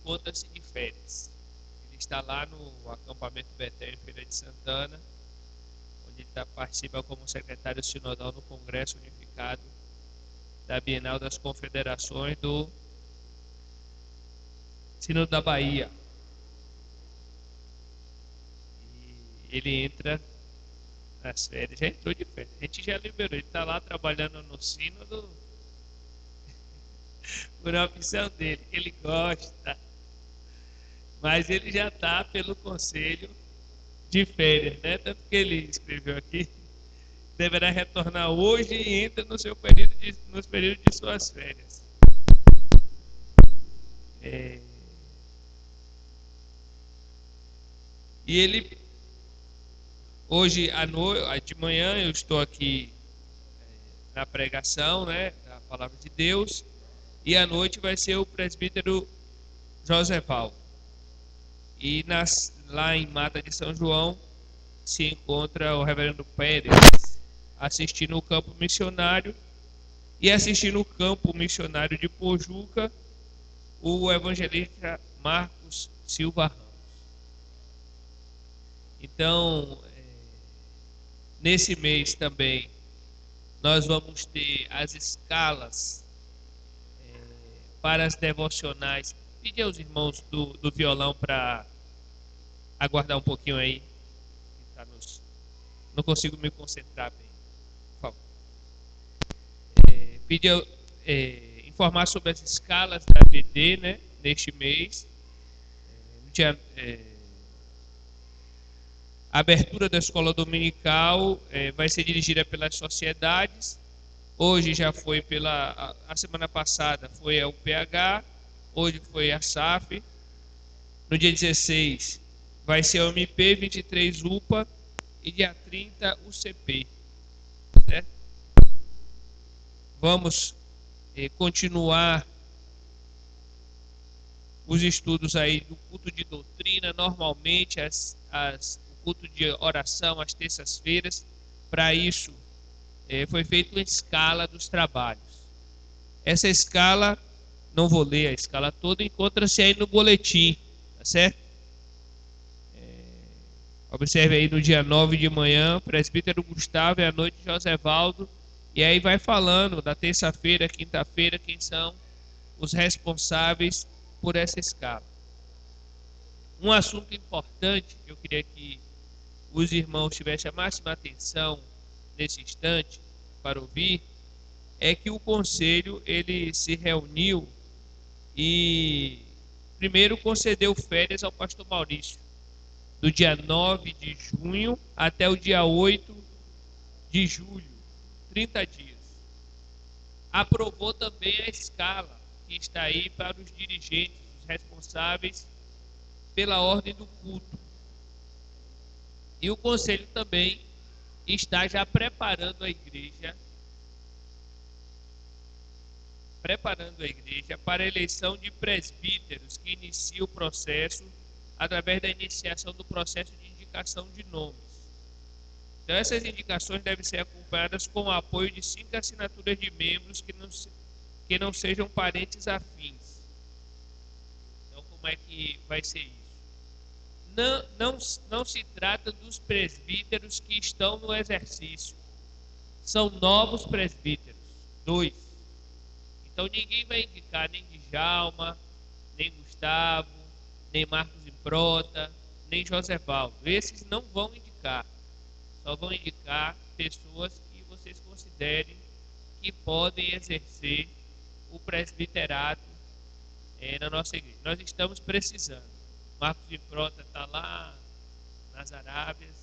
encontra-se de férias. Ele está lá no acampamento Betel, em Feira de Santana, onde ele participa como secretário sinodal no Congresso Unificado da Bienal das Confederações do Sínodo da Bahia. E ele entra nas férias, já entrou de férias, a gente já liberou, ele está lá trabalhando no sínodo por opção dele, ele gosta, mas ele já está pelo conselho de férias, né? Tanto que ele escreveu aqui, deverá retornar hoje e entra no seu período nos períodos de suas férias. E ele, hoje de manhã, eu estou aqui na pregação, né, da palavra de Deus, e à noite vai ser o presbítero Josevaldo. E lá em Mata de São João se encontra o reverendo Pérez assistindo o campo missionário, e assistindo o campo missionário de Pojuca, o evangelista Marcos Silva Ramos. Então, nesse mês também, nós vamos ter as escalas para as devocionais. Pedir aos irmãos do violão para aguardar um pouquinho aí. Não consigo me concentrar bem. Por favor. Pedir informar sobre as escalas da BD, né, neste mês. A abertura da escola dominical vai ser dirigida pelas sociedades. Hoje já foi a semana passada foi a UPH, hoje foi a SAF. No dia 16 vai ser a UMP, 23 UPA e dia 30 o CP. Certo? Vamos continuar os estudos aí do culto de doutrina, normalmente o culto de oração às terças-feiras. Para isso foi feita uma escala dos trabalhos. Essa escala, não vou ler a escala toda, encontra-se aí no boletim, tá certo? Observe aí no dia 9 de manhã, presbítero Gustavo, e à noite Josevaldo, e aí vai falando da terça-feira, quinta-feira, quem são os responsáveis por essa escala. Um assunto importante que eu queria que os irmãos tivessem a máxima atenção nesse instante para ouvir é que o conselho ele se reuniu e primeiro concedeu férias ao pastor Maurício do dia 9 de junho até o dia 8 de julho, 30 dias. Aprovou também a escala que está aí para os dirigentes, os responsáveis pela ordem do culto. E o conselho também está já preparando a igreja para a eleição de presbíteros, que inicia o processo através da iniciação do processo de indicação de nomes. Então, essas indicações devem ser acompanhadas com o apoio de 5 assinaturas de membros que não sejam parentes afins. Então, como é que vai ser isso? Não se trata dos presbíteros que estão no exercício. São novos presbíteros, 2. Então ninguém vai indicar nem Djalma, nem Gustavo, nem Marcos Improta, nem Josevaldo. Esses não vão indicar. Só vão indicar pessoas que vocês considerem que podem exercer o presbiterato na nossa igreja. Nós estamos precisando. Marcos Improta está lá nas Arábias.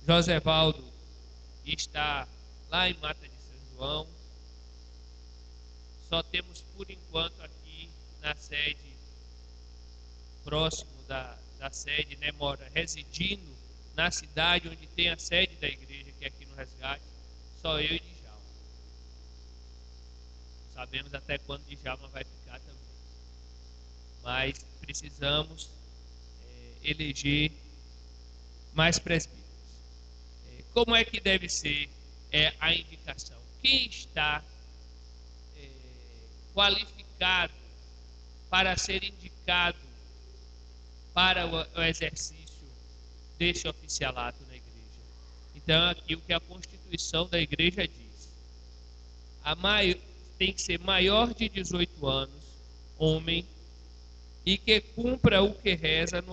Josevaldo está lá em Mata de São João. Só temos por enquanto aqui na sede, próximo da sede, né, residindo na cidade onde tem a sede da igreja, que é aqui no Resgate, só eu e Djalma. Sabemos até quando Djalma vai ficar também. Mas precisamos eleger mais presbíteros. Como é que deve ser a indicação? Quem está qualificado para ser indicado para o exercício desse oficialato na igreja. Então, aqui o que a Constituição da igreja diz: tem que ser maior de 18 anos, homem, e que cumpra o que reza no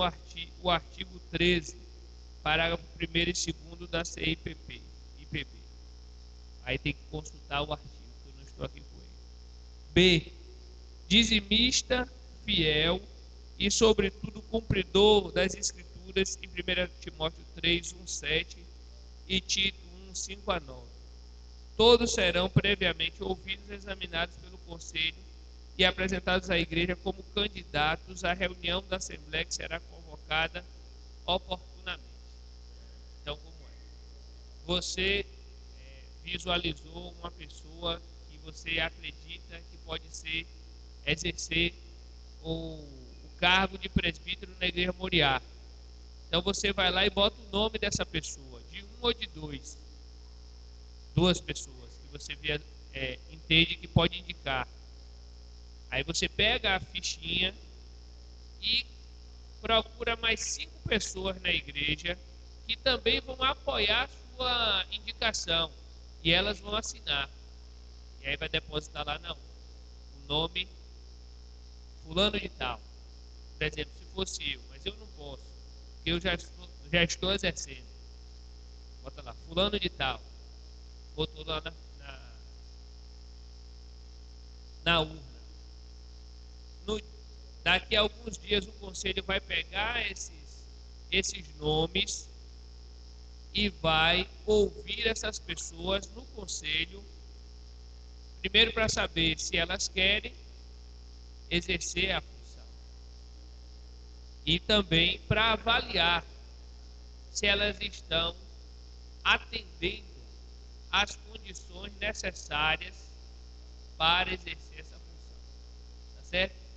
o artigo 13, parágrafo 1º e 2º da CIPP, IPB. Aí tem que consultar o artigo, que eu não estou aqui com ele. B. Dizimista, fiel e, sobretudo, cumpridor das Escrituras em 1 Timóteo 3, 1, 7 e Tito 1, 5 a 9. Todos serão previamente ouvidos e examinados pelo Conselho e apresentados à igreja como candidatos à reunião da Assembleia que será convocada oportunamente. Então, como é? Você visualizou uma pessoa que você acredita que pode exercer o cargo de presbítero na igreja Moriá. Então você vai lá e bota o nome dessa pessoa, de um ou de duas pessoas que você entende que pode indicar. Aí você pega a fichinha e procura mais 5 pessoas na igreja que também vão apoiar a sua indicação e elas vão assinar. E aí vai depositar lá na urna o nome fulano de tal. Por exemplo, se fosse eu, mas eu não posso, porque eu já estou exercendo. Bota lá, fulano de tal. Botou lá na urna. Daqui a alguns dias o conselho vai pegar esses nomes e vai ouvir essas pessoas no conselho, primeiro para saber se elas querem exercer a função e também para avaliar se elas estão atendendo às condições necessárias para exercer essa função. Tá certo?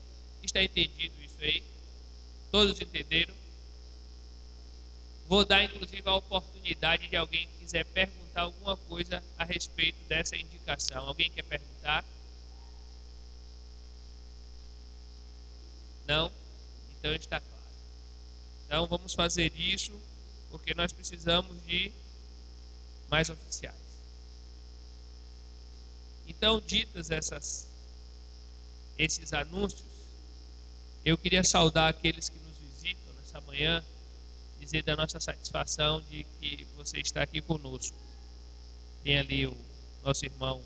Está entendido isso aí? Todos entenderam? Vou dar inclusive a oportunidade de alguém que quiser perguntar alguma coisa a respeito dessa indicação. Alguém quer perguntar? Não? Então está claro. Então vamos fazer isso, porque nós precisamos de mais oficiais. Então, ditas esses anúncios, eu queria saudar aqueles que nos visitam nessa manhã, dizer da nossa satisfação de que você está aqui conosco. Tem ali o nosso irmão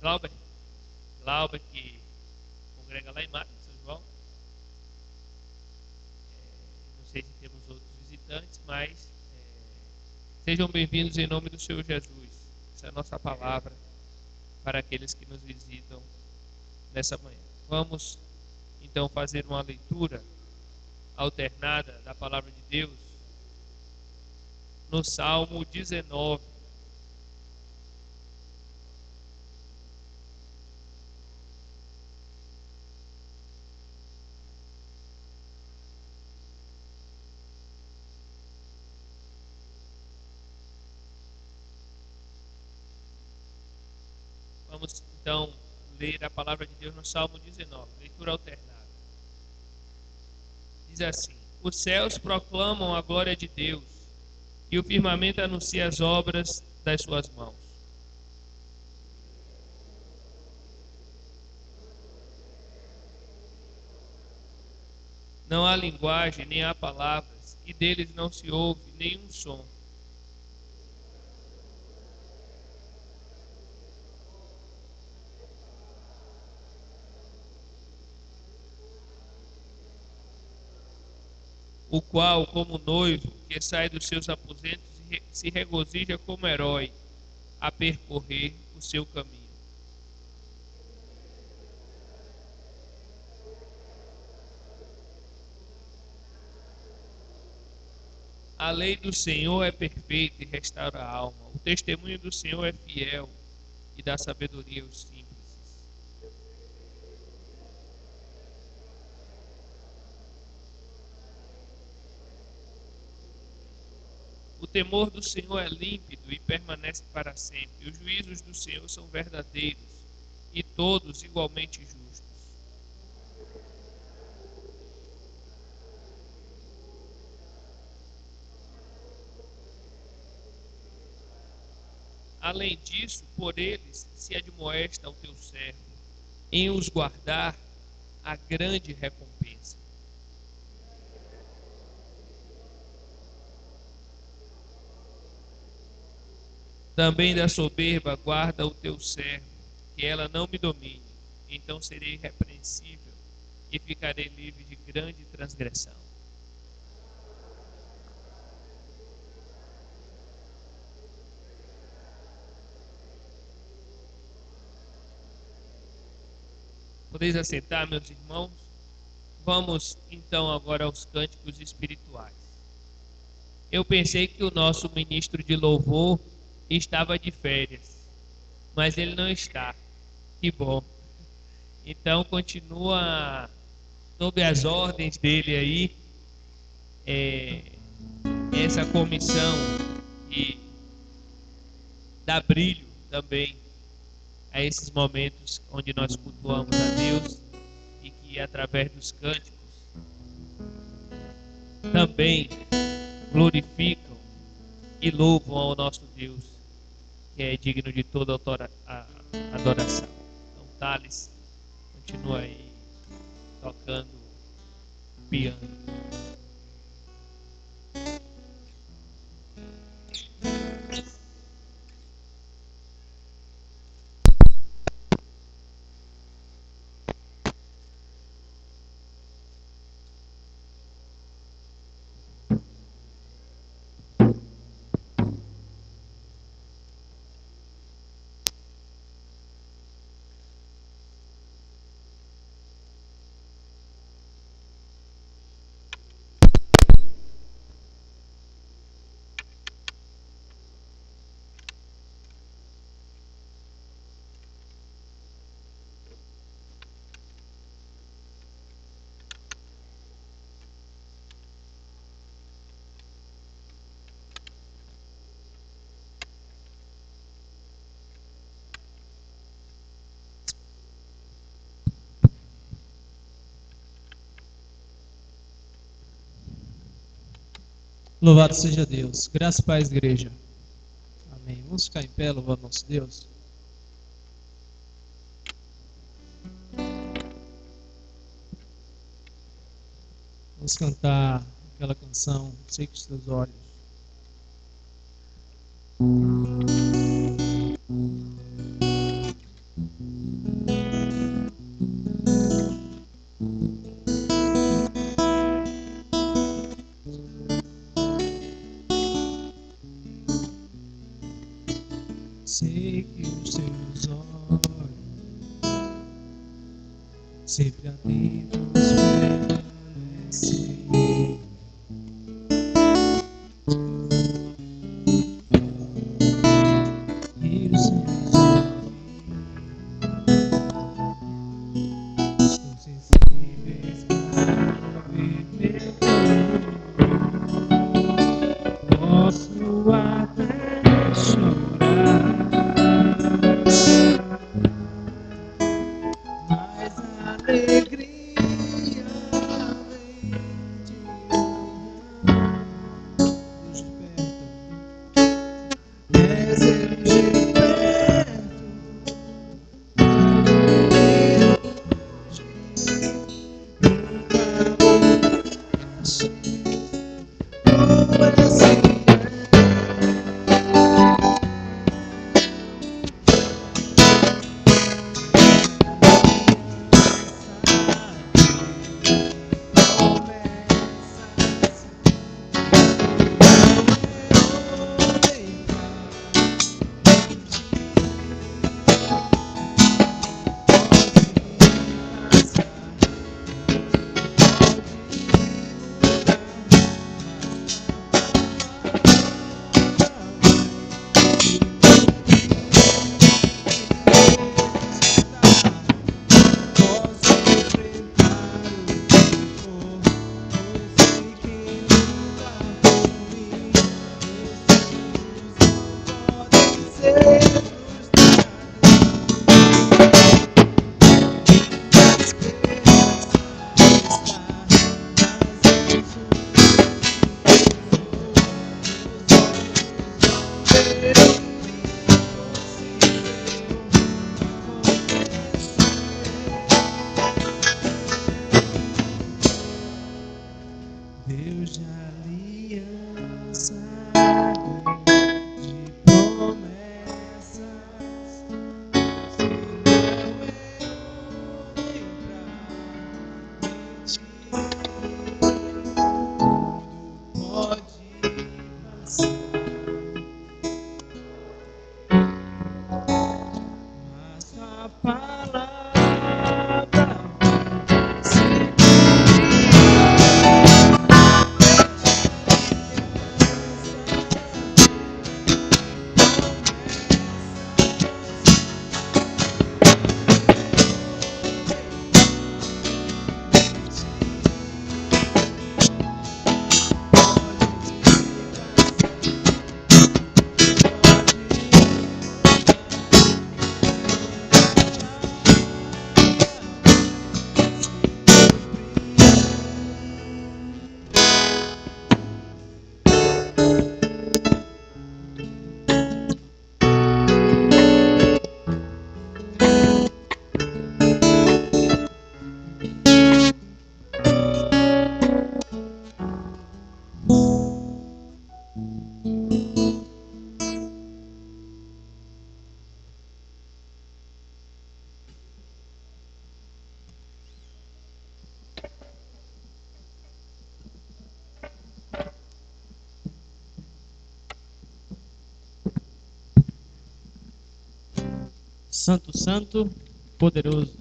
Glauber, que congrega lá em Mata, São João. Não sei se temos outros visitantes, mas sejam bem-vindos em nome do Senhor Jesus. Essa é a nossa palavra para aqueles que nos visitam nessa manhã. Vamos então fazer uma leitura alternada da palavra de Deus no Salmo 19. Vamos então ler a palavra de Deus no Salmo 19, leitura alternada. Diz assim: os céus proclamam a glória de Deus, e o firmamento anuncia as obras das suas mãos. Não há linguagem, nem há palavras, e deles não se ouve nenhum som. O qual, como noivo que sai dos seus aposentos, se regozija como herói a percorrer o seu caminho. A lei do Senhor é perfeita e restaura a alma. O testemunho do Senhor é fiel e dá sabedoria aos simples. O temor do Senhor é límpido e permanece para sempre. Os juízos do Senhor são verdadeiros e todos igualmente justos. Além disso, por eles se admoesta o teu servo, em os guardar a grande recompensa. Também da soberba guarda o teu servo, que ela não me domine. Então serei irrepreensível e ficarei livre de grande transgressão. Podeis assentar, meus irmãos? Vamos então agora aos cânticos espirituais. Eu pensei que o nosso ministro de louvor estava de férias, mas ele não está. Que bom. Então continua sob as ordens dele aí, essa comissão e dá brilho também a esses momentos onde nós cultuamos a Deus e que através dos cânticos também glorificam e louvam ao nosso Deus, que é digno de toda adoração. Então, Thales, continua aí tocando piano. Louvado seja Deus. Graças e paz, igreja. Amém. Vamos ficar em pé, louvando nosso Deus. Vamos cantar aquela canção, Sei que os teus olhos. Sei que os teus olhos sempre atentos permanecem. E os seus ouvidos estão sensíveis para ouvir meu clamor. Posso até chorar, mas a alegria vem de Deus perto, desejo de perto, Santo, Santo, poderoso.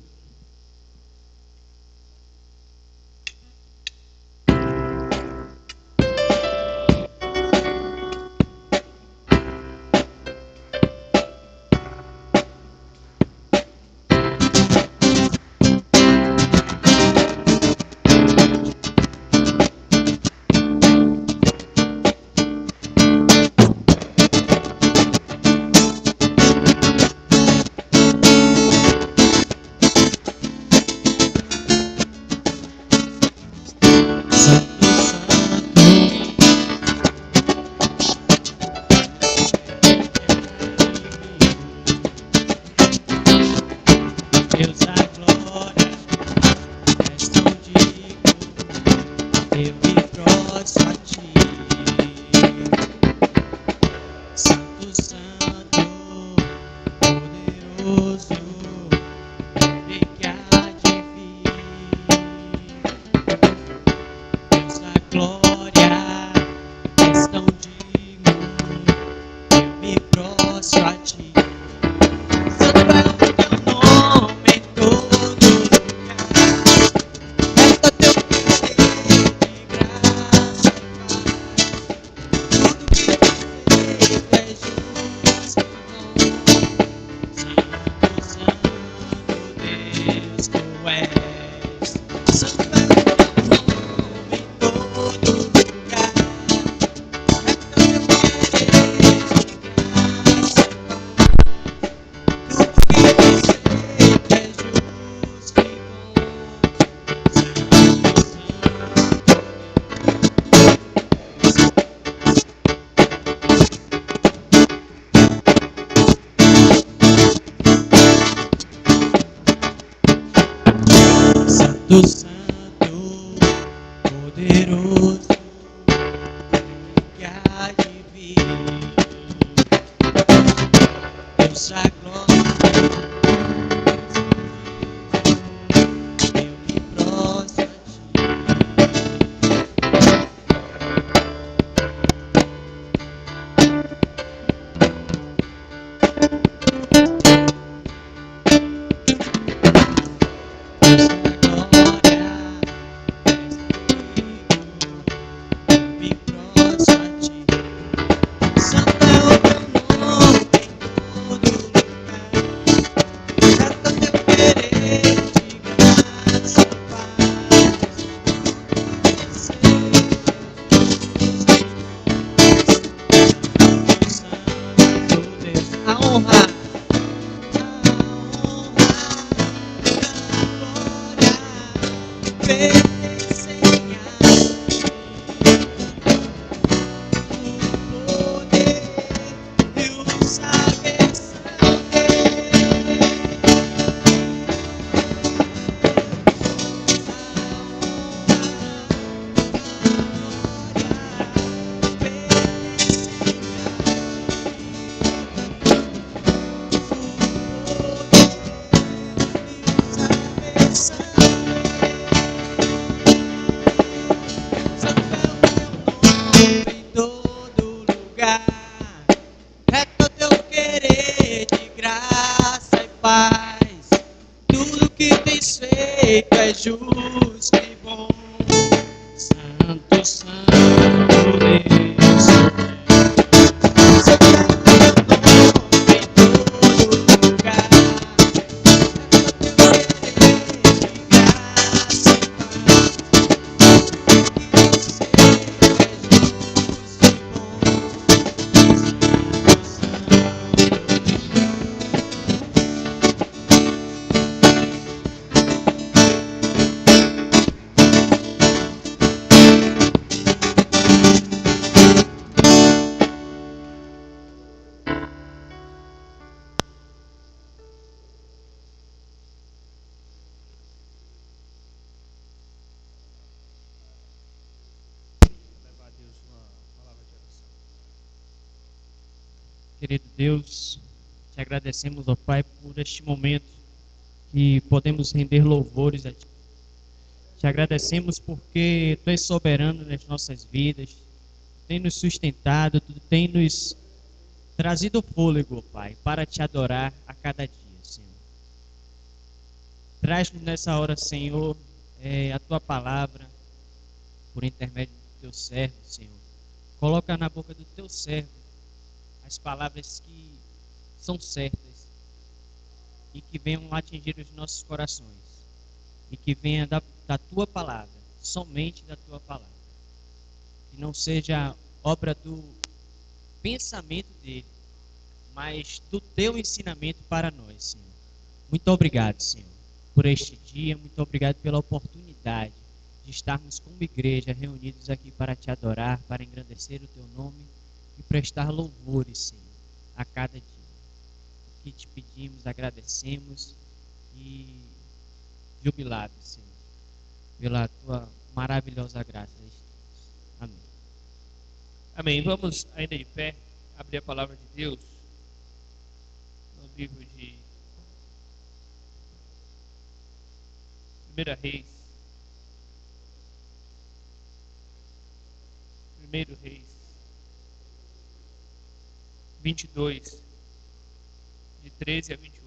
Santo, Santo, poderoso, que há de vir. Deus a glória, eu me prostro a justo e bom. Santo, Santo Deus, seu nome em todo lugar. Querido Deus, te agradecemos, ó Pai, por este momento que podemos render louvores a Ti. Te agradecemos porque Tu és soberano nas nossas vidas, Tu tem nos sustentado, Tu tem nos trazido fôlego, ó Pai, para Te adorar a cada dia. Senhor. Traz-nos nessa hora, Senhor, a tua palavra por intermédio do teu servo, Senhor. Coloca na boca do teu servo as palavras que são certas e que venham atingir os nossos corações e que venha da tua palavra, somente da tua palavra. Que não seja obra do pensamento dele, mas do teu ensinamento para nós, Senhor. Muito obrigado, Senhor, por este dia. Muito obrigado pela oportunidade de estarmos como igreja reunidos aqui para te adorar, para engrandecer o teu nome e prestar louvores, Senhor, a cada dia. O que te pedimos, agradecemos e jubilados, Senhor, pela tua maravilhosa graça. Amém. Amém. Vamos ainda de pé abrir a palavra de Deus no livro de 1 Reis. 1 Reis 22, de 13 a 28.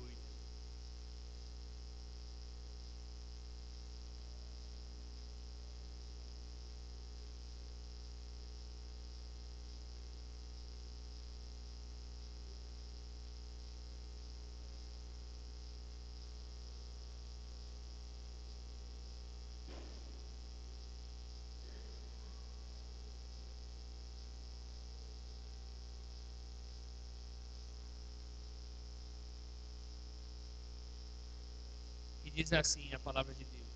E diz assim a palavra de Deus: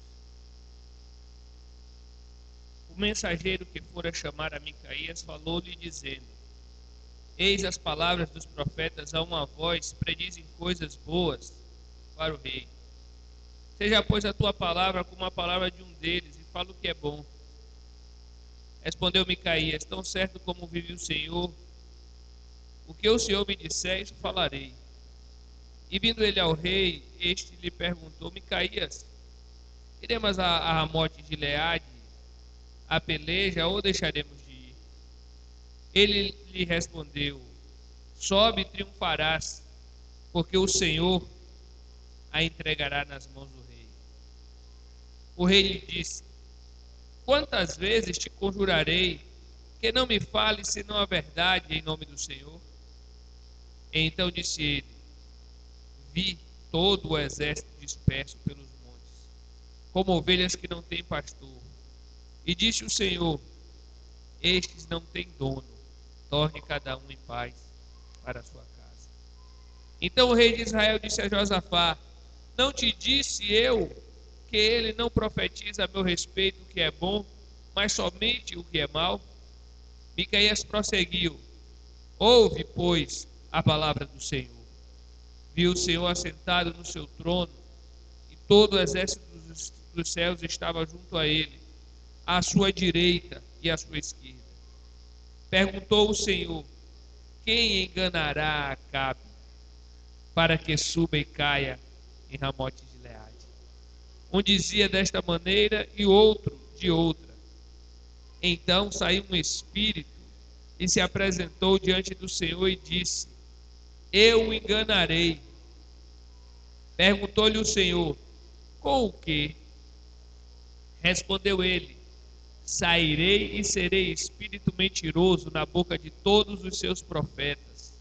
o mensageiro que fora chamar a Micaías falou-lhe dizendo: eis as palavras dos profetas a uma voz, predizem coisas boas para o rei. Seja, pois, a tua palavra como a palavra de um deles, e fala o que é bom. Respondeu Micaías: tão certo como vive o Senhor, o que o Senhor me disser, isso falarei. E vindo ele ao rei, este lhe perguntou: Micaías, iremos a Ramote de Gileade, a peleja, ou deixaremos de ir? Ele lhe respondeu: sobe e triunfarás, porque o Senhor a entregará nas mãos do rei. O rei lhe disse: quantas vezes te conjurarei que não me fales senão a verdade em nome do Senhor? Então disse ele: vi todo o exército disperso pelos montes, como ovelhas que não têm pastor. E disse o Senhor: estes não têm dono, torne cada um em paz para a sua casa. Então o rei de Israel disse a Josafá: não te disse eu que ele não profetiza a meu respeito o que é bom, mas somente o que é mal? Micaías prosseguiu: ouve, pois, a palavra do Senhor. Viu o Senhor assentado no seu trono, e todo o exército dos céus estava junto a ele, à sua direita e à sua esquerda. Perguntou o Senhor: quem enganará Acabe, para que suba e caia em Ramote de Gileade? Um dizia desta maneira e outro de outra. Então saiu um espírito e se apresentou diante do Senhor e disse: eu o enganarei. Perguntou-lhe o Senhor: com o quê? Respondeu ele: sairei e serei espírito mentiroso na boca de todos os seus profetas.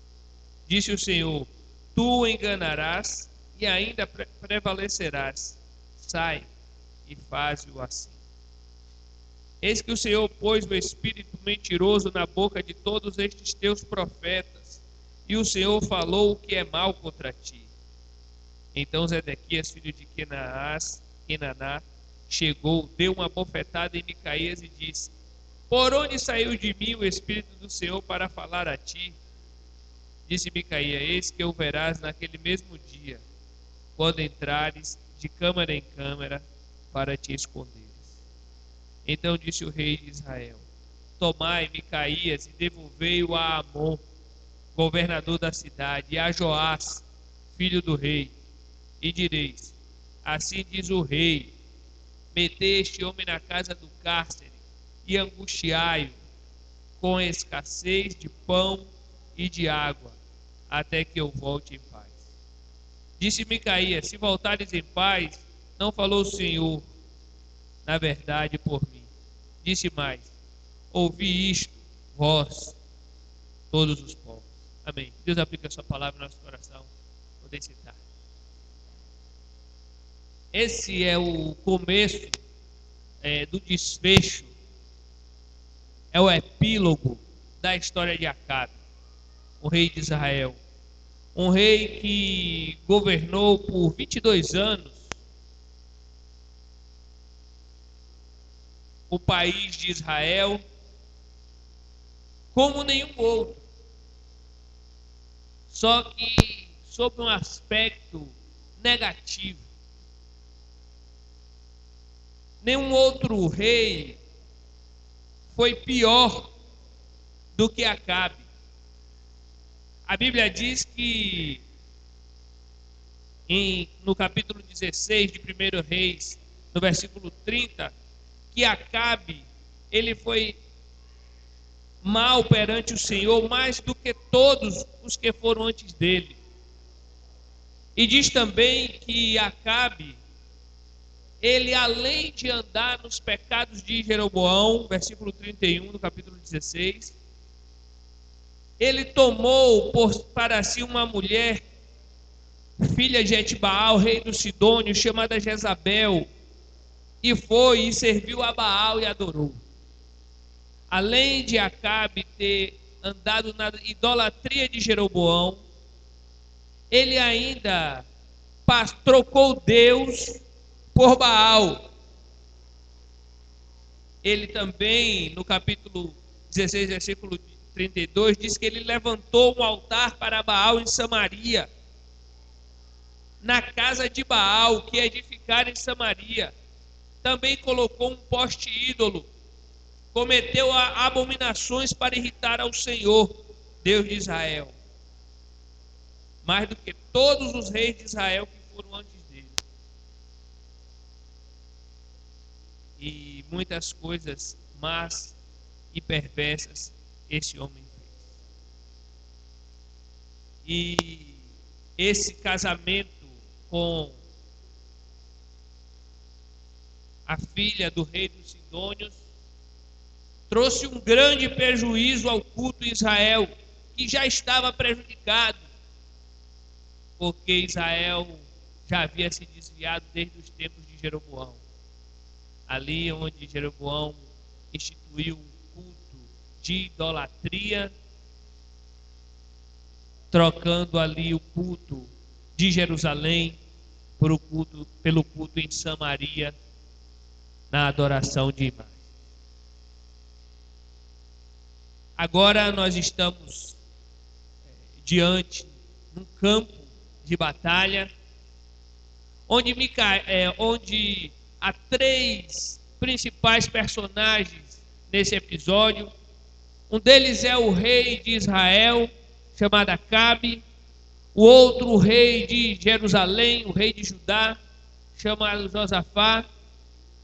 Disse o Senhor: tu o enganarás e ainda prevalecerás. Sai e faze-o assim. Eis que o Senhor pôs o espírito mentiroso na boca de todos estes teus profetas, e o Senhor falou o que é mal contra ti. Então Zedequias, filho de Kenaná, chegou, deu uma bofetada em Micaías e disse: por onde saiu de mim o Espírito do Senhor para falar a ti? Disse Micaías: eis que o verás naquele mesmo dia, quando entrares de câmara em câmara para te esconderes. Então disse o rei de Israel: tomai Micaías e devolvei-o a Amon, governador da cidade, e a Joás, filho do rei, e direis: assim diz o rei, metei este homem na casa do cárcere e angustiai-o com escassez de pão e de água, até que eu volte em paz. Disse Micaías: se voltares em paz, não falou o Senhor, na verdade, por mim. Disse mais: ouvi isto, vós, todos os povos. Amém. Deus aplica a sua palavra no nosso coração. Podem citar. Esse é o começo do desfecho, é o epílogo da história de Acabe, o rei de Israel. Um rei que governou por 22 anos o país de Israel como nenhum outro. Só que sob um aspecto negativo. Nenhum outro rei foi pior do que Acabe. A Bíblia diz que no capítulo 16 de 1 Reis, no versículo 30, que Acabe, ele foi mal perante o Senhor mais do que todos os que foram antes dele. E diz também que Acabe, ele além de andar nos pecados de Jeroboão, versículo 31 do capítulo 16, ele tomou para si uma mulher, filha de Etbaal, rei dos Sidônios, chamada Jezabel, e foi e serviu a Baal e adorou. Além de Acabe ter andado na idolatria de Jeroboão, ele ainda trocou Deus por Baal. Ele também, no capítulo 16, versículo 32, diz que ele levantou um altar para Baal em Samaria, na casa de Baal, que edificaram em Samaria. Também colocou um poste ídolo, cometeu abominações para irritar ao Senhor, Deus de Israel, mais do que todos os reis de Israel que foram antes dele. E muitas coisas más e perversas esse homem fez. E esse casamento com a filha do rei dos Sidônios trouxe um grande prejuízo ao culto em Israel, que já estava prejudicado, porque Israel já havia se desviado desde os tempos de Jeroboão. Ali onde Jeroboão instituiu um culto de idolatria, trocando ali o culto de Jerusalém pelo culto em Samaria, na adoração de imagens. Agora nós estamos diante de um campo de batalha, onde há três principais personagens nesse episódio. Um deles é o rei de Israel, chamado Acabe. O outro, o rei de Jerusalém, o rei de Judá, chamado Josafá.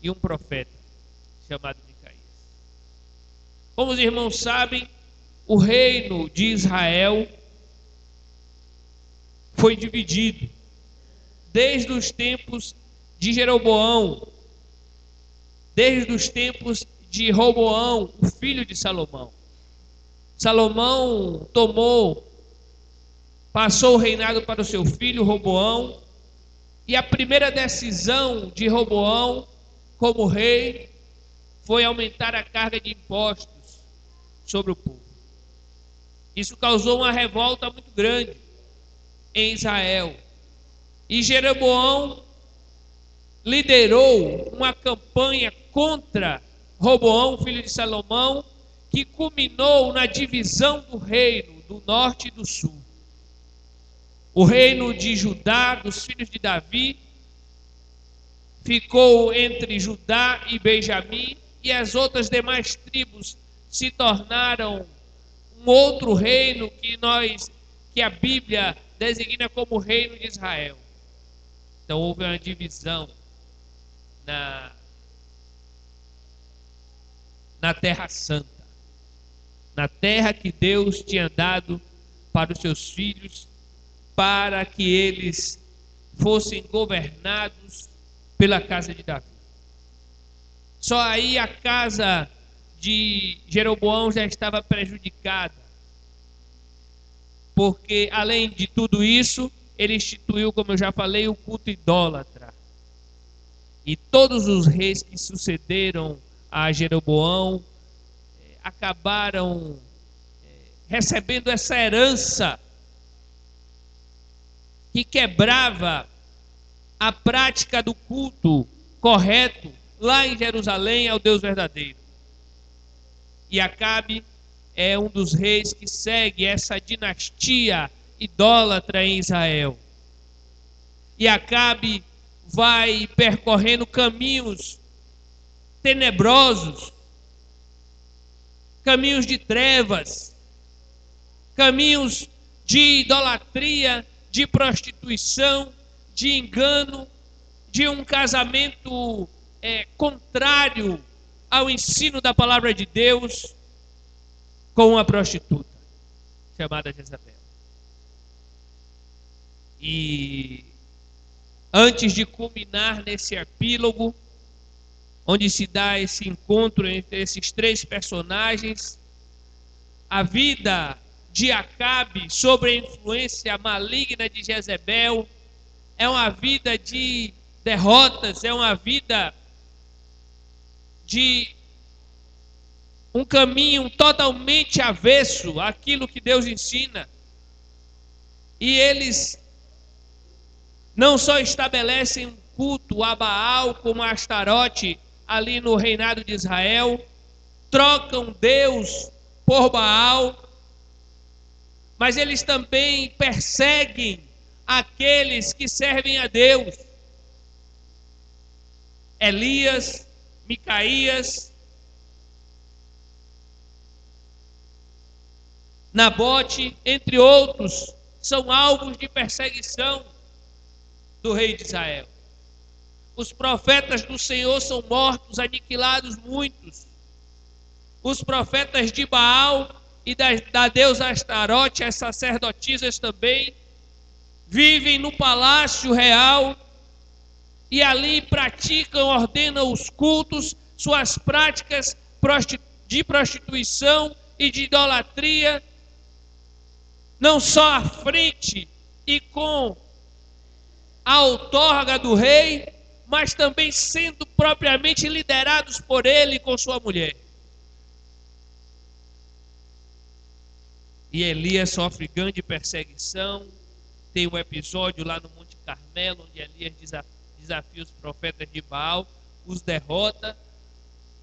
E um profeta, chamado Micaías. Como os irmãos sabem, o reino de Israel foi dividido desde os tempos de Jeroboão, desde os tempos de Roboão, o filho de Salomão. Salomão passou o reinado para o seu filho Roboão, e a primeira decisão de Roboão como rei foi aumentar a carga de impostos sobre o povo. Isso causou uma revolta muito grande em Israel. E Jeroboão liderou uma campanha contra Roboão, filho de Salomão, que culminou na divisão do reino do norte e do sul. O reino de Judá, dos filhos de Davi, ficou entre Judá e Benjamim, e as outras demais tribos se tornaram um outro reino que a Bíblia designa como reino de Israel. Então houve uma divisão na Terra Santa, na terra que Deus tinha dado para os seus filhos, para que eles fossem governados pela casa de Davi. Só aí a casa de Jeroboão já estava prejudicada, porque além de tudo isso, ele instituiu, como eu já falei, o culto idólatra. E todos os reis que sucederam a Jeroboão acabaram recebendo essa herança que quebrava a prática do culto correto lá em Jerusalém ao Deus verdadeiro. E Acabe é um dos reis que segue essa dinastia idólatra em Israel. E Acabe vai percorrendo caminhos tenebrosos, caminhos de trevas, caminhos de idolatria, de prostituição, de engano, de um casamento contrário ao ensino da palavra de Deus com uma prostituta chamada Jezabel. E antes de culminar nesse epílogo, onde se dá esse encontro entre esses três personagens, a vida de Acabe sob a influência maligna de Jezebel é uma vida de derrotas, é uma vida de um caminho totalmente avesso àquilo que Deus ensina. E eles não só estabelecem um culto a Baal como a Astarote ali no reinado de Israel, trocam Deus por Baal, mas eles também perseguem aqueles que servem a Deus. Elias, Micaías, Nabote, entre outros, são alvos de perseguição do rei de Israel. Os profetas do Senhor são mortos, aniquilados muitos. Os profetas de Baal e da deusa Astarote, as sacerdotisas também, vivem no palácio real e ali praticam, ordenam os cultos, suas práticas de prostituição e de idolatria, não só à frente e com a outorga do rei, mas também sendo propriamente liderados por ele com sua mulher. E Elias sofre grande perseguição. Tem um episódio lá no Monte Carmelo, onde Elias desafia os profetas de Baal, os derrota,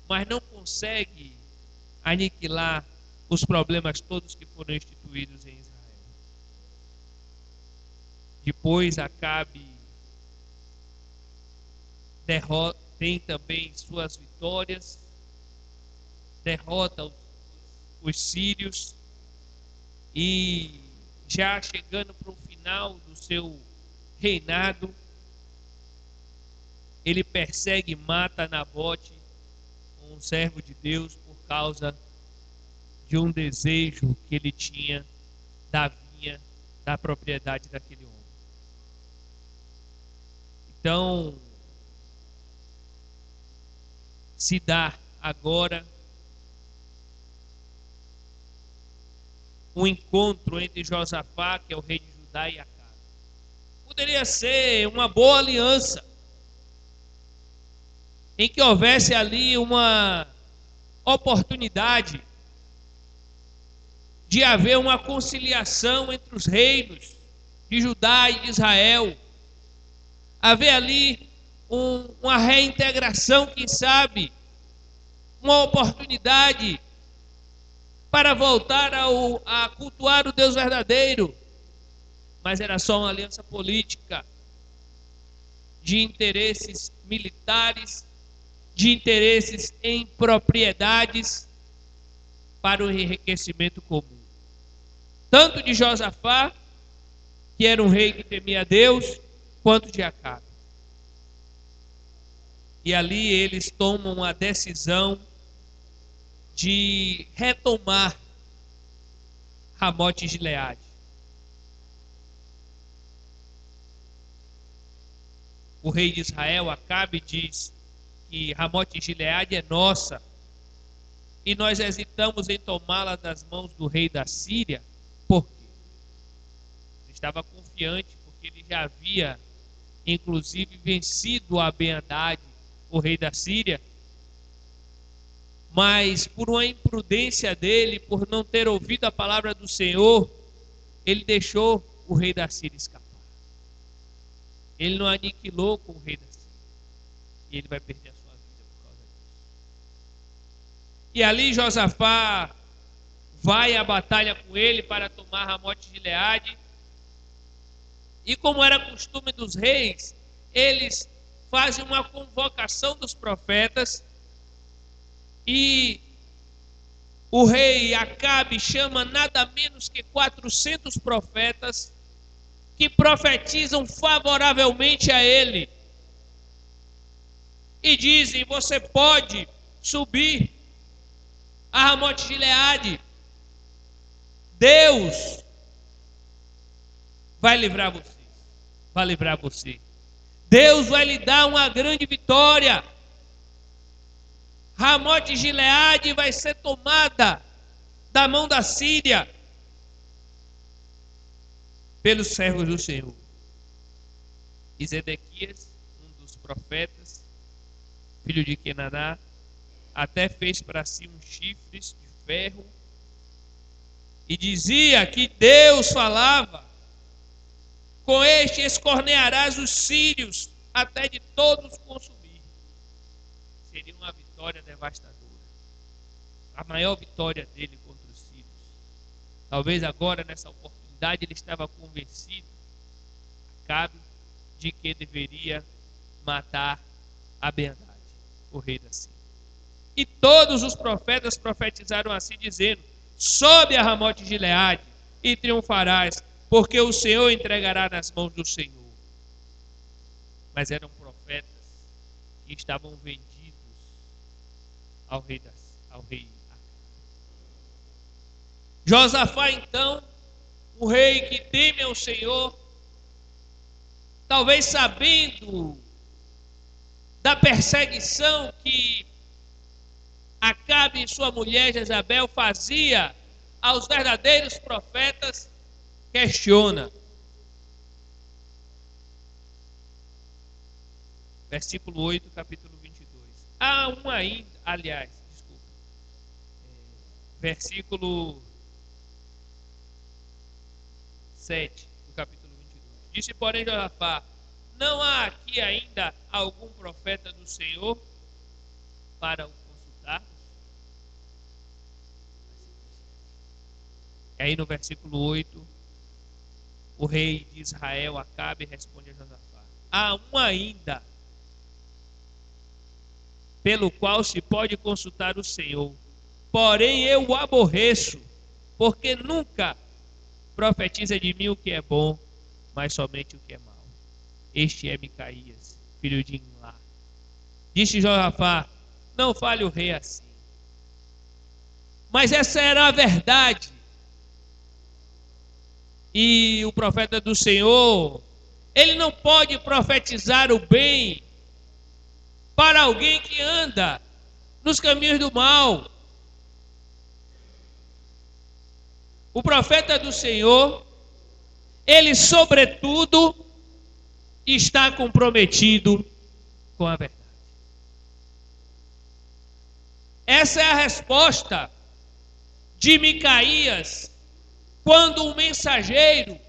mas não consegue aniquilar os problemas todos que foram instituídos em Israel. Depois Acabe tem também suas vitórias, derrota os sírios e já chegando para o final do seu reinado, ele persegue e mata Nabote, um servo de Deus, por causa de um desejo que ele tinha da vinha, da propriedade daquele homem. Então, se dá agora um encontro entre Josafá, que é o rei de Judá, e Acabe. Poderia ser uma boa aliança, em que houvesse ali uma oportunidade de haver uma conciliação entre os reinos de Judá e de Israel, haver ali uma reintegração, quem sabe, uma oportunidade para voltar a cultuar o Deus verdadeiro. Mas era só uma aliança política, de interesses militares, de interesses em propriedades para o enriquecimento comum. Tanto de Josafá, que era um rei que temia a Deus, quanto de Acabe. E ali eles tomam a decisão de retomar Ramote e Gileade. o rei de Israel, Acabe, diz que Ramote Gileade é nossa, e nós hesitamos em tomá-la das mãos do rei da Síria. Por quê? Ele estava confiante, porque ele já havia, inclusive, vencido a Ben-Hadad, o rei da Síria. Mas por uma imprudência dele, por não ter ouvido a palavra do Senhor, ele deixou o rei da Síria escapar. Ele não aniquilou com o rei da Síria. E ele vai perder a sua vida por causa disso. E ali Josafá vai à batalha com ele para tomar Ramote Gileade. E como era costume dos reis, eles fazem uma convocação dos profetas. E o rei Acabe chama nada menos que 400 profetas que profetizam favoravelmente a ele. E dizem: você pode subir a Ramote Gileade. Deus vai livrar você. Vai livrar você. Deus vai lhe dar uma grande vitória. Ramote Gileade vai ser tomada da mão da Síria pelos servos do Senhor. E Zedequias, um dos profetas, filho de Kenaná, até fez para si uns chifres de ferro e dizia que Deus falava: com este escornearás os sírios até de todos consumir. Seria uma vitória devastadora, a maior vitória dele contra os sírios. Talvez agora, nessa oportunidade, ele estava convencido, Acabe, de que deveria matar a Ben-Hadad, o rei da Síria. E todos os profetas profetizaram assim, dizendo: sobe a Ramote Gileade e triunfarás, porque o Senhor entregará nas mãos do Senhor. Mas eram profetas que estavam vendidos ao rei Acabe. Josafá, então, o rei que teme ao Senhor, talvez sabendo da perseguição que Acabe e sua mulher Jezabel fazia aos verdadeiros profetas, questiona. Versículo 8, capítulo 22. Há um ainda, aliás, desculpa. Versículo 7 do capítulo 22. Disse, porém, Josafá: não há aqui ainda algum profeta do Senhor para o consultar? E aí no versículo 8, o rei de Israel, Acabe, responde a Josafá: há um ainda pelo qual se pode consultar o Senhor, porém eu o aborreço, porque nunca profetiza de mim o que é bom, mas somente o que é mau. Este é Micaías, filho de Imlá. Disse Josafá: não fale o rei assim. Mas essa era a verdade. E o profeta do Senhor, ele não pode profetizar o bem para alguém que anda nos caminhos do mal. O profeta do Senhor, ele sobretudo está comprometido com a verdade. Essa é a resposta de Micaías quando um mensageiro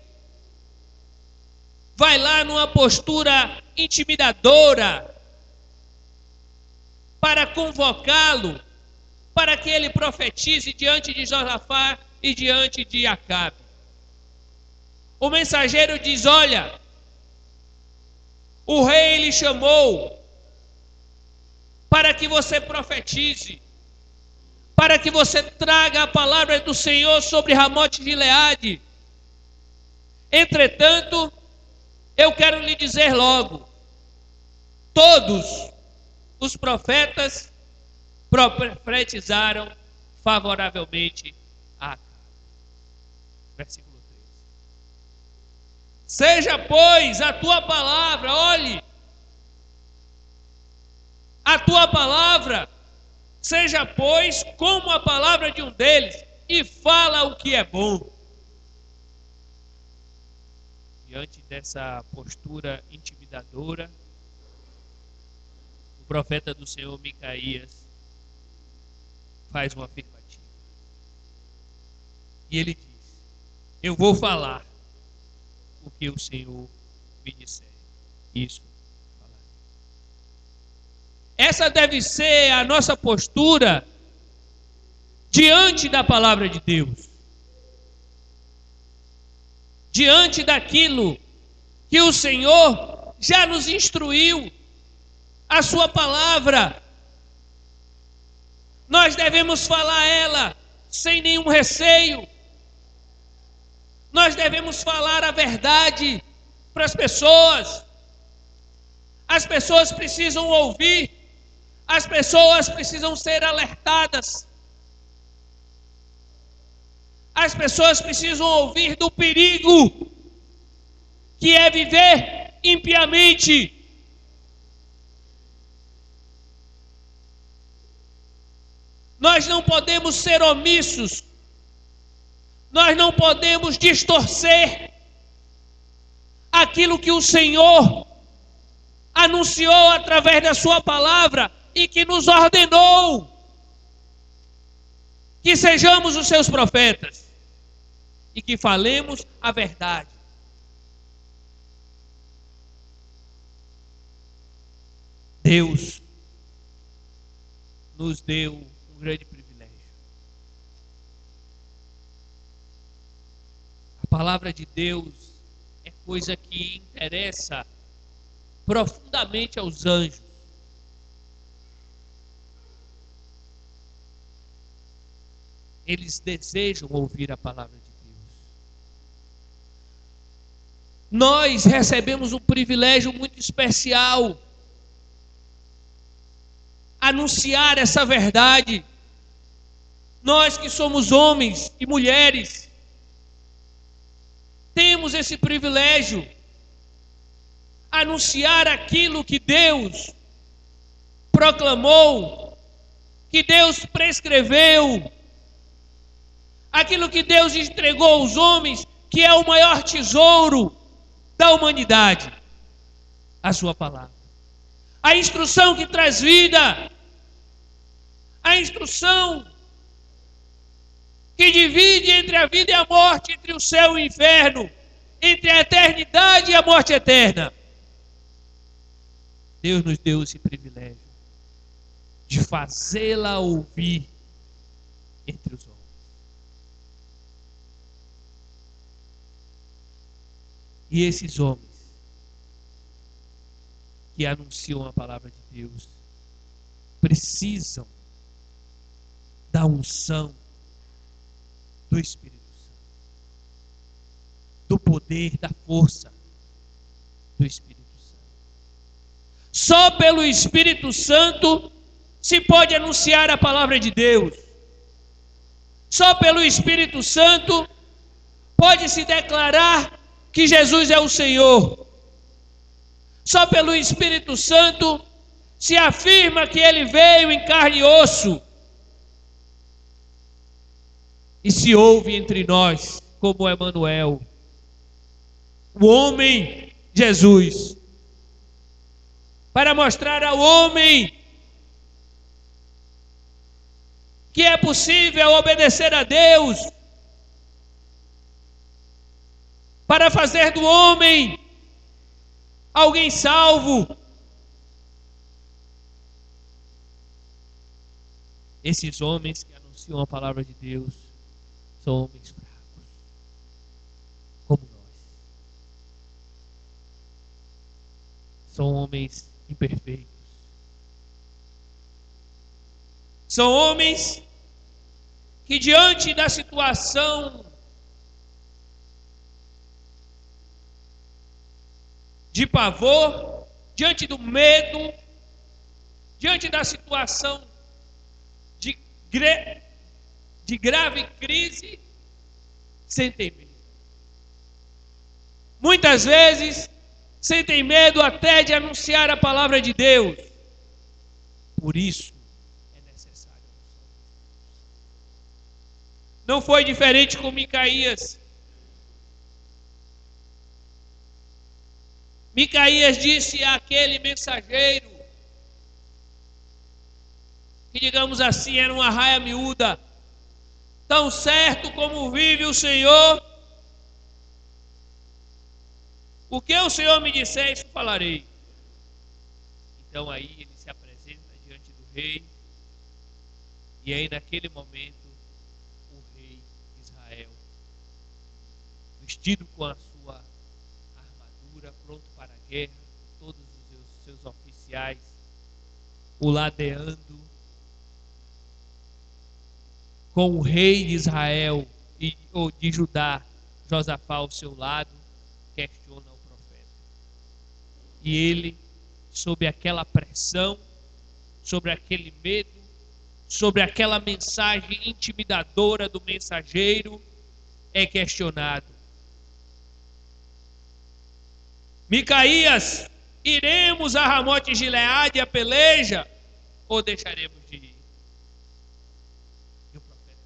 vai lá numa postura intimidadora para convocá-lo, para que ele profetize diante de Josafá e diante de Acabe. O mensageiro diz: olha, o rei lhe chamou para que você profetize, para que você traga a palavra do Senhor sobre Ramote Gileade. Entretanto, eu quero lhe dizer logo, todos os profetas profetizaram favoravelmente a Acabe. Versículo 3. Seja, pois, a tua palavra, olhe, A tua palavra seja, pois, como a palavra de um deles, e fala o que é bom. Diante dessa postura intimidadora, o profeta do Senhor Micaías faz uma afirmativa. E ele diz: eu vou falar o que o Senhor me disser. Isso. Essa deve ser a nossa postura diante da palavra de Deus. Diante daquilo que o Senhor já nos instruiu, a sua palavra. Nós devemos falar ela sem nenhum receio. Nós devemos falar a verdade para as pessoas. As pessoas precisam ouvir. As pessoas precisam ser alertadas. As pessoas precisam ouvir do perigo que é viver impiamente. Nós não podemos ser omissos. Nós não podemos distorcer aquilo que o Senhor anunciou através da sua palavra e que nos ordenou que sejamos os seus profetas e que falemos a verdade. Deus nos deu um grande privilégio. A palavra de Deus é coisa que interessa profundamente aos anjos. Eles desejam ouvir a palavra de Deus. Nós recebemos um privilégio muito especial. Anunciar essa verdade. Nós que somos homens e mulheres, temos esse privilégio. Anunciar aquilo que Deus proclamou, que Deus prescreveu, aquilo que Deus entregou aos homens, que é o maior tesouro da humanidade, a sua palavra. A instrução que traz vida, a instrução que divide entre a vida e a morte, entre o céu e o inferno, entre a eternidade e a morte eterna. Deus nos deu esse privilégio de fazê-la ouvir entre os homens. E esses homens que anunciam a palavra de Deus precisam da unção do Espírito Santo, do poder, da força do Espírito Santo. Só pelo Espírito Santo se pode anunciar a palavra de Deus. Só pelo Espírito Santo pode se declarar que Jesus é o Senhor. Só pelo Espírito Santo se afirma que Ele veio em carne e osso e se ouve entre nós como Emanuel, o homem Jesus, para mostrar ao homem que é possível obedecer a Deus, para fazer do homem alguém salvo. Esses homens que anunciam a palavra de Deus são homens fracos, como nós. São homens imperfeitos. São homens que, diante da situação de pavor, diante do medo, diante da situação de grave crise, sentem medo. Muitas vezes sentem medo até de anunciar a palavra de Deus. Por isso é necessário. Não foi diferente com Micaías. Micaías disse àquele mensageiro, que digamos assim era uma raia miúda: tão certo como vive o Senhor, o que o Senhor me disser, isso falarei. Então aí ele se apresenta diante do rei, e aí naquele momento o rei de Israel, vestido com a sua armadura, pronto para a guerra, todos os seus oficiais o ladeando, com o rei de Israel ou de Judá, Josafá ao seu lado, questiona o profeta. E ele, sob aquela pressão, sobre aquele medo, sobre aquela mensagem intimidadora do mensageiro, é questionado. Micaías, iremos a Ramote Gileade a peleja, ou deixaremos de ir? E o profeta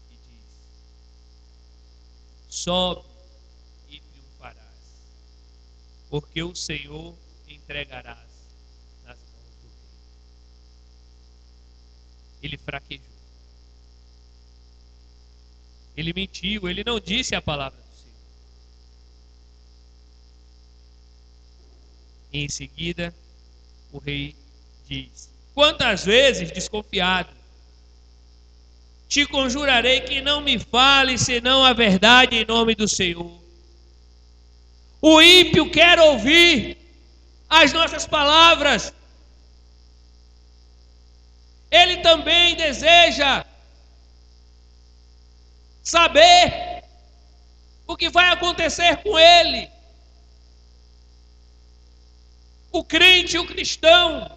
se e diz: sobe e triunfarás, porque o Senhor entregarás nas mãos do rei. Ele fraquejou. Ele mentiu, ele não disse a palavra do Senhor. E em seguida, o rei diz: quantas vezes, desconfiado, te conjurarei que não me fale senão a verdade em nome do Senhor. O ímpio quer ouvir as nossas palavras. Ele também deseja saber o que vai acontecer com ele. O crente, o cristão,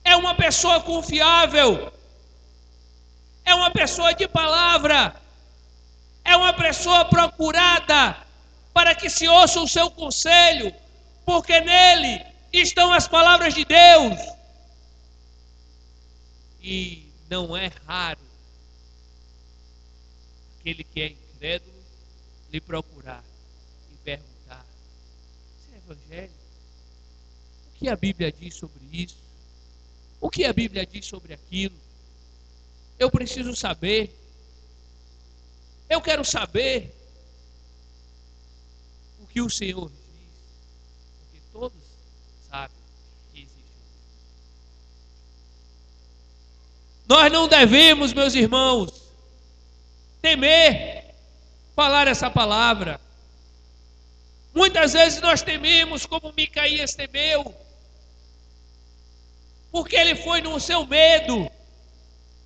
é uma pessoa confiável, é uma pessoa de palavra, é uma pessoa procurada para que se ouça o seu conselho, porque nele estão as palavras de Deus. E não é raro aquele que é incrédulo lhe procurar e perguntar: isso é evangelho? O que a Bíblia diz sobre isso? O que a Bíblia diz sobre aquilo? Eu preciso saber. Eu quero saber o que o Senhor diz, porque todos sabem que existe. Nós não devemos, meus irmãos, temer falar essa palavra. Muitas vezes nós tememos como Micaías temeu, porque ele foi no seu medo,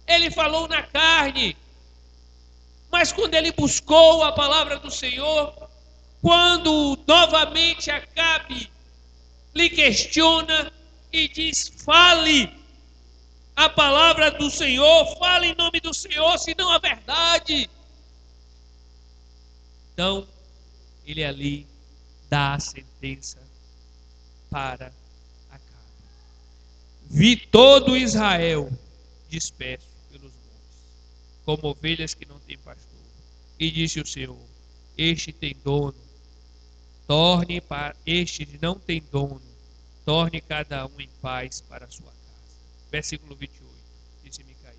ele falou na carne. Mas quando ele buscou a palavra do Senhor, quando novamente Acabe lhe questiona e diz: fale a palavra do Senhor, fale em nome do Senhor, senão a verdade. Então, ele ali dá a sentença para Acabe. Vi todo Israel disperso pelos montes, como ovelhas que não têm pastor. E disse o Senhor: este tem dono, torne para este não tem dono, torne cada um em paz para a sua casa. Versículo 28, disse Micaías: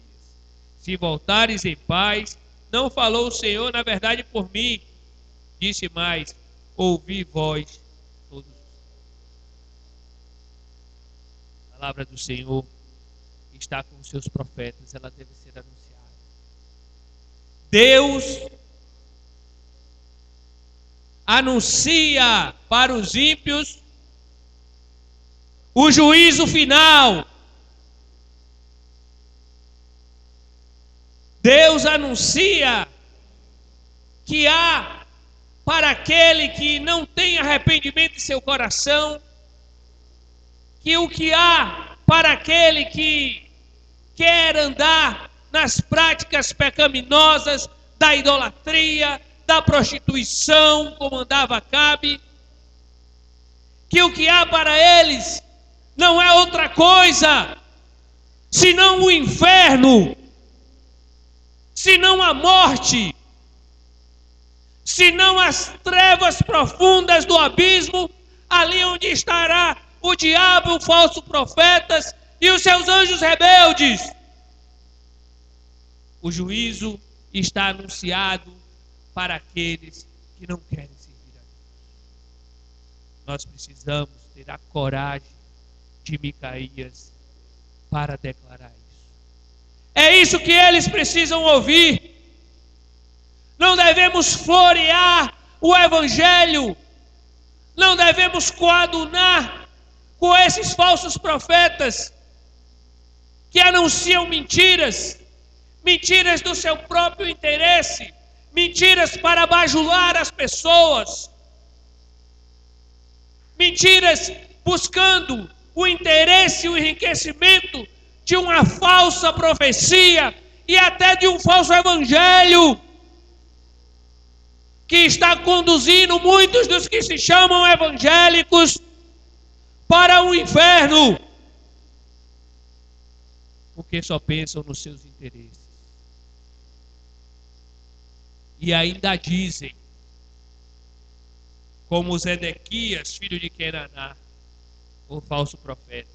se voltares em paz, não falou o Senhor na verdade por mim. Disse mais: ouvi vós todos. A palavra do Senhor está com os seus profetas, ela deve ser anunciada. Deus anuncia para os ímpios o juízo final. Deus anuncia que há para aquele que não tem arrependimento em seu coração, que o que há para aquele que quer andar nas práticas pecaminosas da idolatria, da prostituição, como andava Acabe, que o que há para eles não é outra coisa senão o inferno, senão a morte, senão as trevas profundas do abismo, ali onde estará o diabo, os falsos profetas e os seus anjos rebeldes. O juízo está anunciado para aqueles que não querem servir a Deus. Nós precisamos ter a coragem de Micaías para declarar isso. É isso que eles precisam ouvir. Não devemos florear o evangelho, não devemos coadunar com esses falsos profetas que anunciam mentiras, mentiras do seu próprio interesse, mentiras para bajular as pessoas, mentiras buscando o interesse e o enriquecimento de uma falsa profecia e até de um falso evangelho, que está conduzindo muitos dos que se chamam evangélicos para o inferno, porque só pensam nos seus interesses. E ainda dizem, como Zedequias, filho de Kenaná, o falso profeta,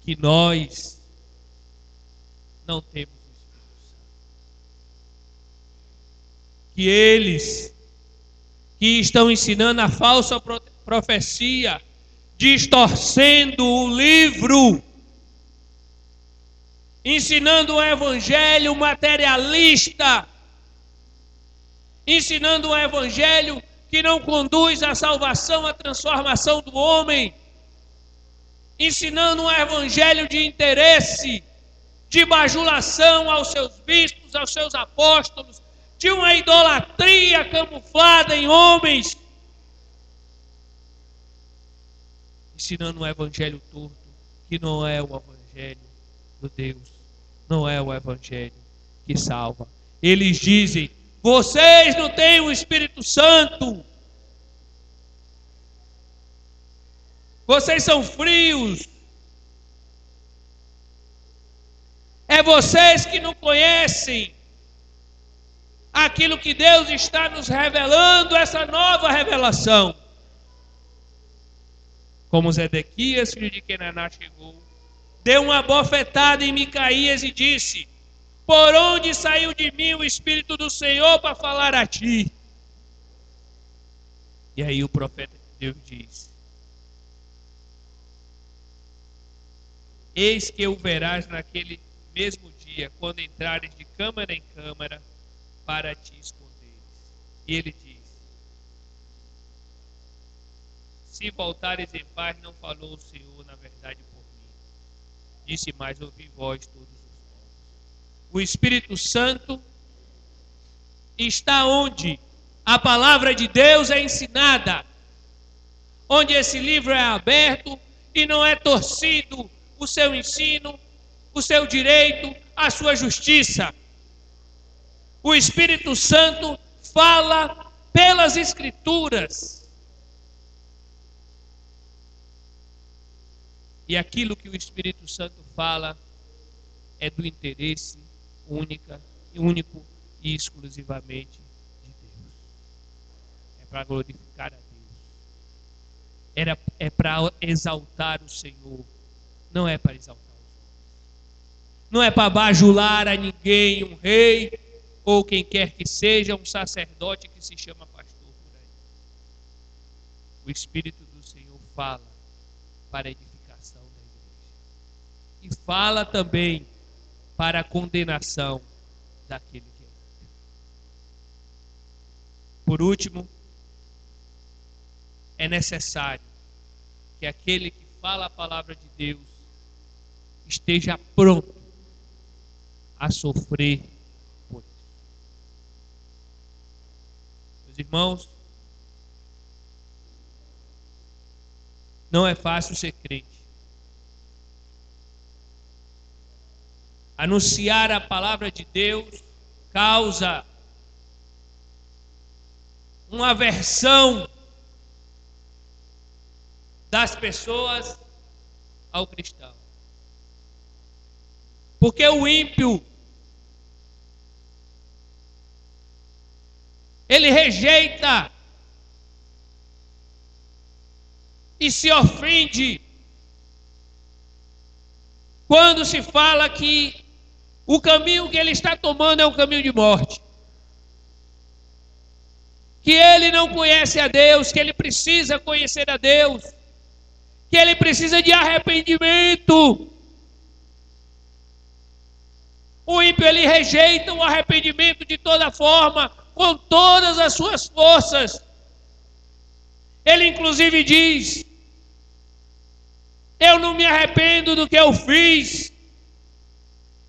que nós não temos o Espírito Santo. Que eles que estão ensinando a falsa profecia, distorcendo o livro, ensinando o evangelho materialista, ensinando um evangelho que não conduz à salvação, à transformação do homem, ensinando um evangelho de interesse, de bajulação aos seus bispos, aos seus apóstolos, de uma idolatria camuflada em homens, ensinando um evangelho torto, que não é o evangelho do Deus, não é o evangelho que salva. Eles dizem: vocês não têm o Espírito Santo, vocês são frios, é vocês que não conhecem aquilo que Deus está nos revelando, essa nova revelação. Como Zedequias, filho de Kenaná, chegou, deu uma bofetada em Micaías e disse: por onde saiu de mim o Espírito do Senhor para falar a ti? E aí o profeta de Deus diz: eis que o verás naquele mesmo dia, quando entrares de câmara em câmara, para te esconderes. E ele diz: se voltares em paz, não falou o Senhor na verdade por mim. Disse mais: ouvi vós todos os povos. O Espírito Santo está onde a palavra de Deus é ensinada, onde esse livro é aberto e não é torcido o seu ensino, o seu direito, a sua justiça. O Espírito Santo fala pelas Escrituras. E aquilo que o Espírito Santo fala é do interesse único e exclusivamente de Deus. É para glorificar a Deus. É para exaltar o Senhor. Não é para exaltar os homens. Não é para bajular a ninguém, um rei, ou quem quer que seja, um sacerdote que se chama pastor por aí. O Espírito do Senhor fala para a edificação da igreja. E fala também para a condenação daquele que é. Por último, é necessário que aquele que fala a palavra de Deus esteja pronto a sofrer por isso. Meus irmãos, não é fácil ser crente. Anunciar a palavra de Deus causa uma aversão das pessoas ao cristão. Porque o ímpio, ele rejeita e se ofende quando se fala que o caminho que ele está tomando é um caminho de morte. Que ele não conhece a Deus, que ele precisa conhecer a Deus, que ele precisa de arrependimento. O ímpio, ele rejeita o arrependimento de toda forma, com todas as suas forças. Ele inclusive diz: eu não me arrependo do que eu fiz,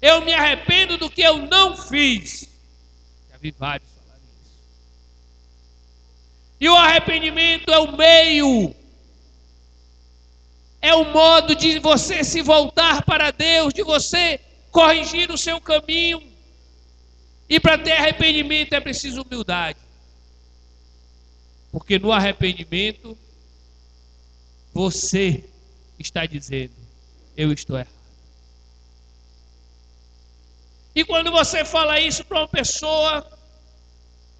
eu me arrependo do que eu não fiz. Já vi vários falarem isso. E o arrependimento é o meio, é o modo de você se voltar para Deus, de você corrigir o seu caminho. E para ter arrependimento é preciso humildade. Porque no arrependimento você está dizendo: eu estou errado. E quando você fala isso para uma pessoa,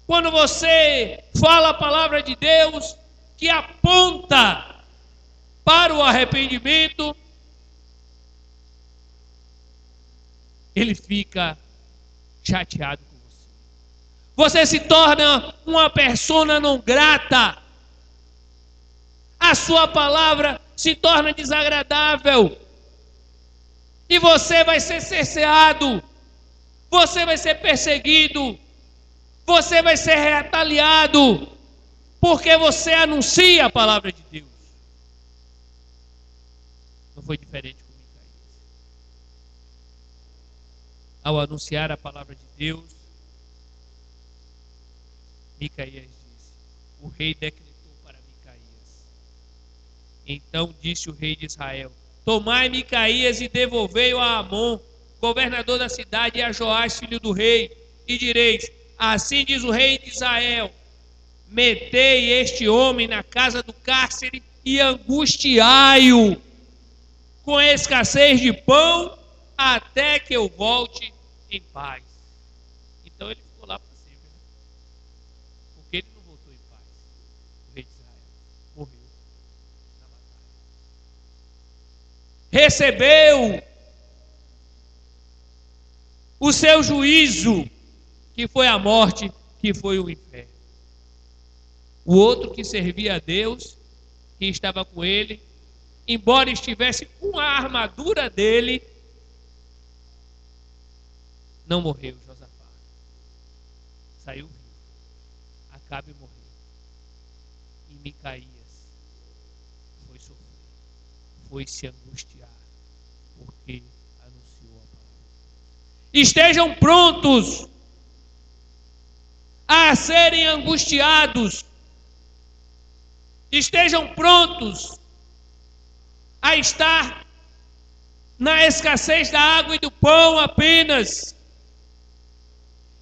quando você fala a palavra de Deus que aponta para o arrependimento, ele fica chateado com você. Você se torna uma persona não grata. A sua palavra se torna desagradável. E você vai ser cerceado. Você vai ser perseguido. Você vai ser retaliado. Porque você anuncia a palavra de Deus. Não foi diferente com Micaías. Ao anunciar a palavra de Deus, Micaías disse: o rei decretou para Micaías. Então disse o rei de Israel: tomai Micaías e devolvei-o a Amon, governador da cidade, e a Joás, filho do rei, e direis: assim diz o rei de Israel: metei este homem na casa do cárcere e angustiai-o com escassez de pão até que eu volte em paz. Então ele ficou lá para sempre, né? Porque ele não voltou em paz. O rei de Israel morreu na batalha. Recebeu o seu juízo, que foi a morte, que foi o inferno. O outro que servia a Deus, que estava com ele, embora estivesse com a armadura dele, não morreu. Josafá saiu vivo. Acabe morreu. E Micaías foi sofrer, foi se angustiar, porque anunciou a palavra. Estejam prontos a serem angustiados. Estejam prontos a estar na escassez da água e do pão apenas.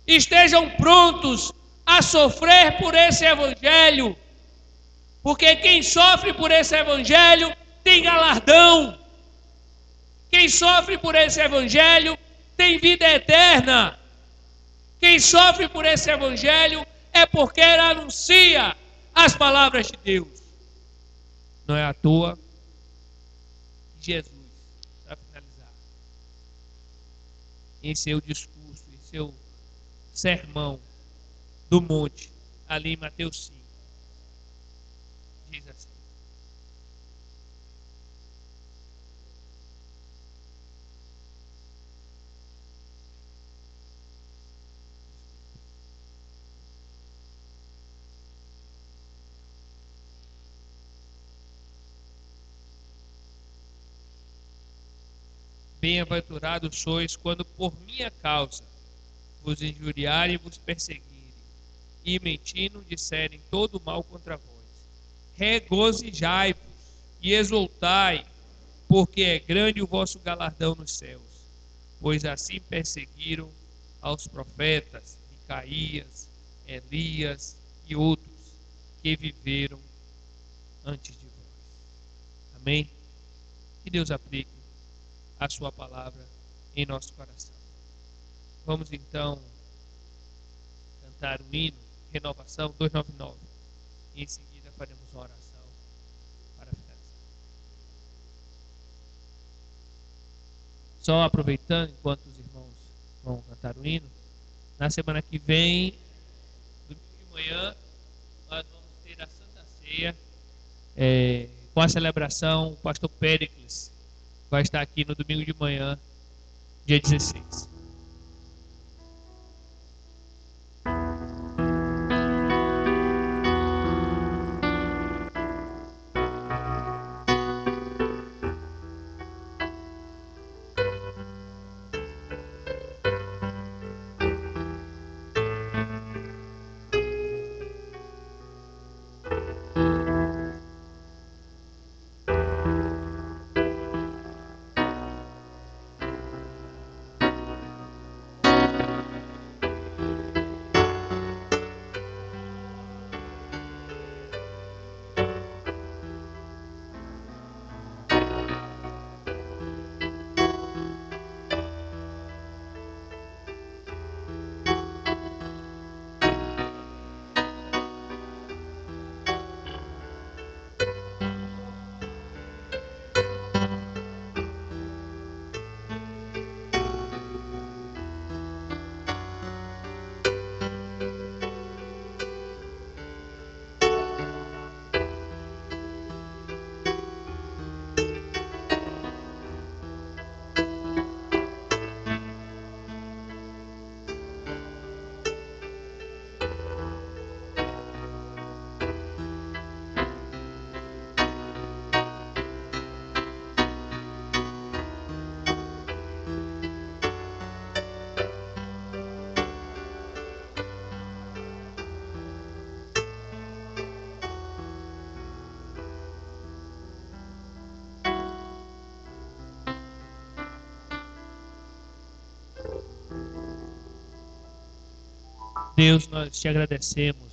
Estejam prontos a sofrer por esse evangelho, porque quem sofre por esse evangelho tem galardão. Quem sofre por esse evangelho tem vida eterna. Quem sofre por esse evangelho é porque ele anuncia as palavras de Deus. Não é à toa Jesus, para finalizar, em seu discurso, em seu sermão do monte, ali em Mateus 5, diz assim: bem-aventurados sois quando por minha causa vos injuriarem e vos perseguirem, e mentindo disserem todo mal contra vós. Regozijai-vos e exultai, porque é grande o vosso galardão nos céus, pois assim perseguiram aos profetas Micaías, Elias e outros que viveram antes de vós. Amém? Que Deus aplique a sua palavra em nosso coração. Vamos então cantar o hino Renovação 299 e em seguida faremos uma oração para finalizar. Só aproveitando enquanto os irmãos vão cantar o hino, na semana que vem, domingo de manhã, nós vamos ter a Santa Ceia com a celebração. O pastor Péricles vai estar aqui no domingo de manhã, dia 16. Deus, nós te agradecemos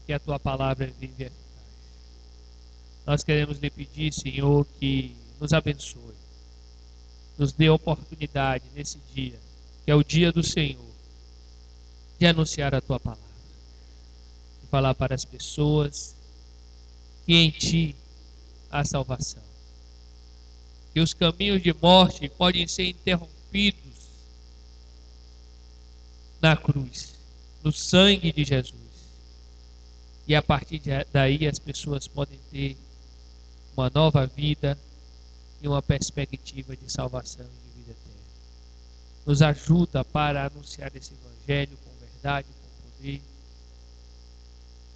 que a tua palavra é viva e eficaz. Nós queremos lhe pedir, Senhor, que nos abençoe, nos dê a oportunidade nesse dia, que é o dia do Senhor, de anunciar a tua palavra, de falar para as pessoas que em ti há salvação, que os caminhos de morte podem ser interrompidos na cruz, no sangue de Jesus. E a partir daí as pessoas podem ter uma nova vida e uma perspectiva de salvação e de vida eterna. Nos ajuda para anunciar esse evangelho com verdade, com poder,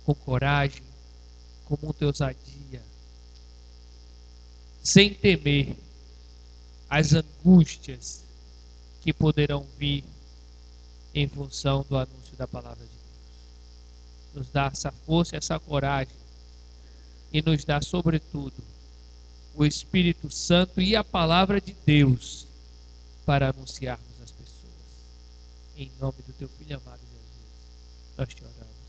com coragem, com muita ousadia, sem temer as angústias que poderão vir em função do anúncio da palavra de Deus. Nos dá essa força, essa coragem e nos dá, sobretudo, o Espírito Santo e a palavra de Deus para anunciarmos às pessoas. Em nome do teu Filho amado Jesus, nós te oramos.